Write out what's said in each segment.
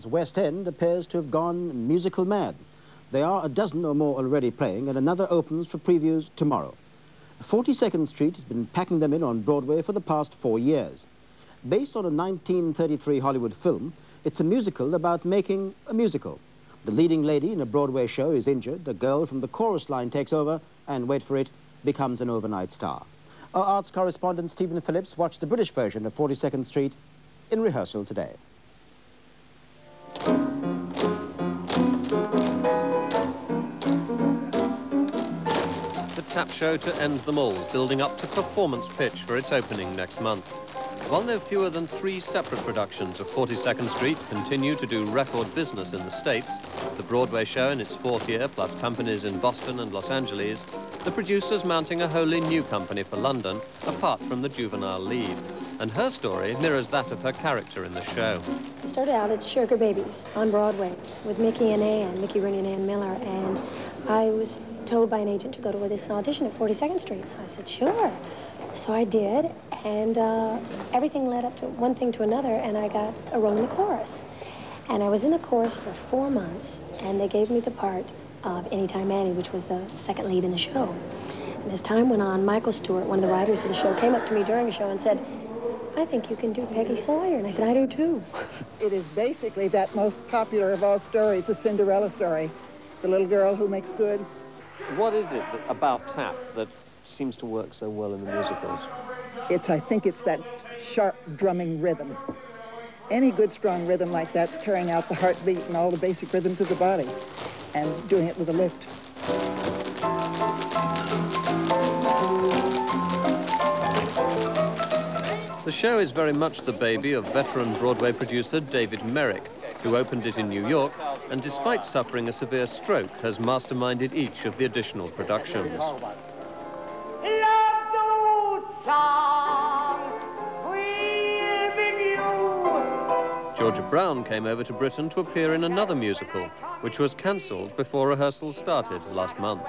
West End appears to have gone musical mad. There are a dozen or more already playing, and another opens for previews tomorrow. 42nd Street has been packing them in on Broadway for the past 4 years. Based on a 1933 Hollywood film, it's a musical about making a musical. The leading lady in a Broadway show is injured, a girl from the chorus line takes over, and wait for it, becomes an overnight star. Our arts correspondent Stephen Phillips watched the British version of 42nd Street in rehearsal today. The tap show to end them all, building up to performance pitch for its opening next month. While no fewer than 3 separate productions of 42nd Street continue to do record business in the States, the Broadway show in its 4th year, plus companies in Boston and Los Angeles, the producer's mounting a wholly new company for London, apart from the juvenile lead. And her story mirrors that of her character in the show. I started out at Sugar Babies on Broadway with Mickey and Ann, Mickey Rooney and Ann Miller, and I was told by an agent to go to this audition at 42nd Street, so I said, sure. So I did, and everything led up to one thing to another, and I got a role in the chorus. And I was in the chorus for 4 months, and they gave me the part of Anytime Annie, which was the second lead in the show. And as time went on, Michael Stewart, one of the writers of the show, came up to me during the show and said, I think you can do Peggy Sawyer. And I said, I do too. It is basically that most popular of all stories, the Cinderella story. The little girl who makes good. What is it about tap that seems to work so well in the musicals? I think it's that sharp drumming rhythm. Any good strong rhythm like that's carrying out the heartbeat and all the basic rhythms of the body and doing it with a lift. The show is very much the baby of veteran Broadway producer David Merrick, who opened it in New York and, despite suffering a severe stroke, has masterminded each of the additional productions. Georgia Brown came over to Britain to appear in another musical, which was cancelled before rehearsals started last month.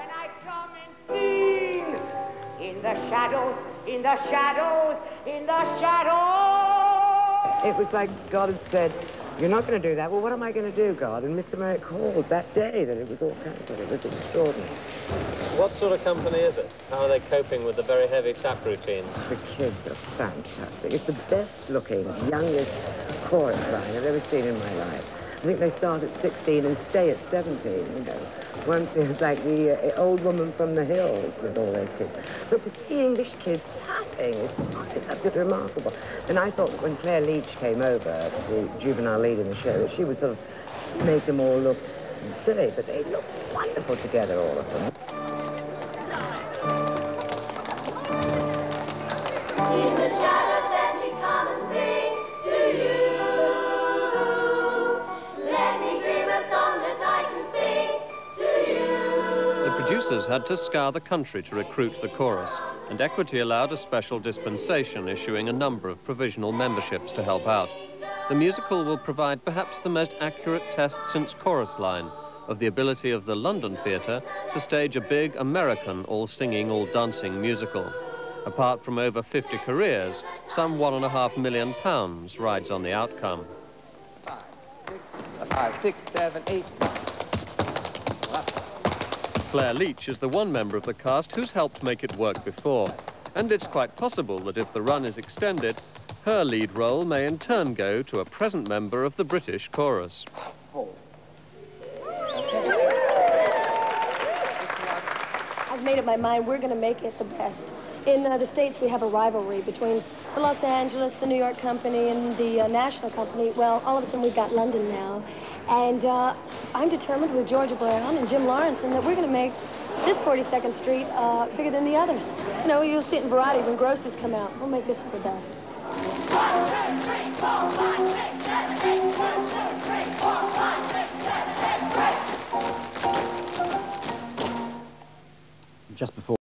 In the shadows, in the shadows, in the shadows. It was like God had said, you're not going to do that. Well, what am I going to do, God? And Mr. Merrick called that day that it was all cancelled. It was extraordinary. What sort of company is it? How are they coping with the very heavy tap routine? The kids are fantastic. It's the best-looking, youngest chorus line I've ever seen in my life. I think they start at 16 and stay at 17, you know. One feels like the old woman from the hills with all those kids. But to see English kids tapping is absolutely remarkable. And I thought when Claire LEACH came over, the juvenile lead in the show, that she would sort of make them all look silly, but they look wonderful together, all of them. In the shadows, let me come and sing to you. Let me dream a song that I can sing to you. The producers had to scour the country to recruit the chorus, and Equity allowed a special dispensation, issuing a number of provisional memberships to help out. The musical will provide perhaps the most accurate test since Chorus Line of the ability of the London Theatre to stage a big American all-singing, all-dancing musical. Apart from over 50 careers, some £1.5 million rides on the outcome. 5, 6, 7, 8. Claire LEACH is the one member of the cast who's helped make it work before, and it's quite possible that if the run is extended, her lead role may in turn go to a present member of the British chorus. I've made up my mind we're going to make it the best. In the States, we have a rivalry between the Los Angeles, the New York company, and the national company. Well, all of a sudden, we've got London now. And I'm determined with Georgia Brown and Jim Lawrence and that we're going to make this 42nd Street bigger than the others. You know, you'll see it in Variety when Grosses come out. We'll make this for the best. 1, 2, 3, 4, 5, 6, 7, 8. 1, 2, 3, 4, 5, 6, 7, 8. Just before